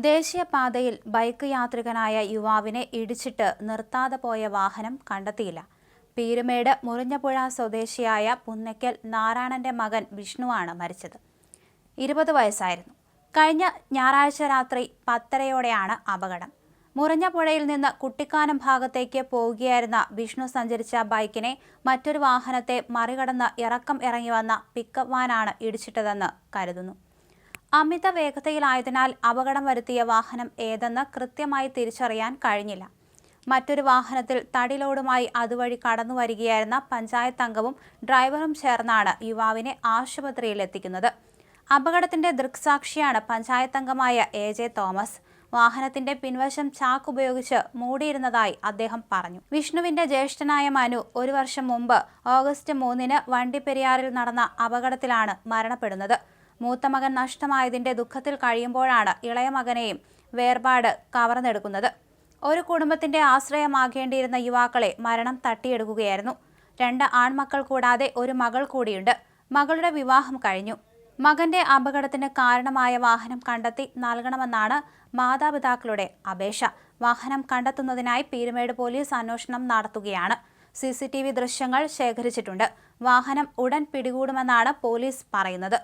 ദേശീയപാതയിൽ ബൈക്ക് യാത്രികനായ യുവാവിനെ ഇടിച്ചിട്ട് നിർത്താതെ പോയ വാഹനം കണ്ടെത്തിയില്ല. പീരുമേട് മുറിഞ്ഞപുഴ സ്വദേശിയായ പുന്നയ്ക്കൽ നാരായണന്റെ മകൻ വിഷ്ണുവാണ് മരിച്ചത്. 20 വയസ്സായിരുന്നു. കഴിഞ്ഞ ഞായറാഴ്ച രാത്രി 10:30-യോടെയാണ് അപകടം. മുറിഞ്ഞപുഴയിൽ നിന്ന് കുട്ടിക്കാനം ഭാഗത്തേക്ക് പോവുകയായിരുന്ന വിഷ്ണു സഞ്ചരിച്ച ബൈക്കിനെ മറ്റൊരു വാഹനത്തെ മറികടന്ന് ഇറക്കം ഇറങ്ങി വന്ന പിക്കപ്പ് വാനാണ് ഇടിച്ചിട്ടതെന്ന് കരുതുന്നു. അമിത വേഗതയിലായതിനാൽ അപകടം വരുത്തിയ വാഹനം ഏതെന്ന് കൃത്യമായി തിരിച്ചറിയാൻ കഴിഞ്ഞില്ല. മറ്റൊരു വാഹനത്തിൽ തടിലോടുമായി അതുവഴി കടന്നുവരികയായിരുന്ന പഞ്ചായത്ത് അംഗവും ഡ്രൈവറും ചേർന്നാണ് യുവാവിനെ ആശുപത്രിയിൽ എത്തിക്കുന്നത്. അപകടത്തിന്റെ ദൃക്സാക്ഷിയാണ് പഞ്ചായത്ത് അംഗമായ AJ തോമസ്. വാഹനത്തിന്റെ പിൻവശം ചാക്കുപയോഗിച്ച് മൂടിയിരുന്നതായി അദ്ദേഹം പറഞ്ഞു. വിഷ്ണുവിന്റെ ജ്യേഷ്ഠനായ മനു 1 വർഷം മുമ്പ് ഓഗസ്റ്റ് 3-ന് വണ്ടിപ്പെരിയാറിൽ നടന്ന അപകടത്തിലാണ് മരണപ്പെടുന്നത്. മൂത്ത മകൻ നഷ്ടമായതിന്റെ ദുഃഖത്തിൽ കഴിയുമ്പോഴാണ് ഇളയ മകനെയും വേർപാട് കവർന്നെടുക്കുന്നത്. ഒരു കുടുംബത്തിന്റെ ആശ്രയമാകേണ്ടിയിരുന്ന യുവാക്കളെ മരണം തട്ടിയെടുക്കുകയായിരുന്നു. 2 ആൺമക്കൾ കൂടാതെ ഒരു മകൾ കൂടിയുണ്ട്. മകളുടെ വിവാഹം കഴിഞ്ഞു. മകന്റെ അപകടത്തിന് കാരണമായ വാഹനം കണ്ടെത്തി നൽകണമെന്നാണ് മാതാപിതാക്കളുടെ അപേക്ഷ. വാഹനം കണ്ടെത്തുന്നതിനായി പീരുമേട് പോലീസ് അന്വേഷണം നടത്തുകയാണ്. CCTV ദൃശ്യങ്ങൾ ശേഖരിച്ചിട്ടുണ്ട്. വാഹനം ഉടൻ പിടികൂടുമെന്നാണ് പോലീസ് പറയുന്നത്.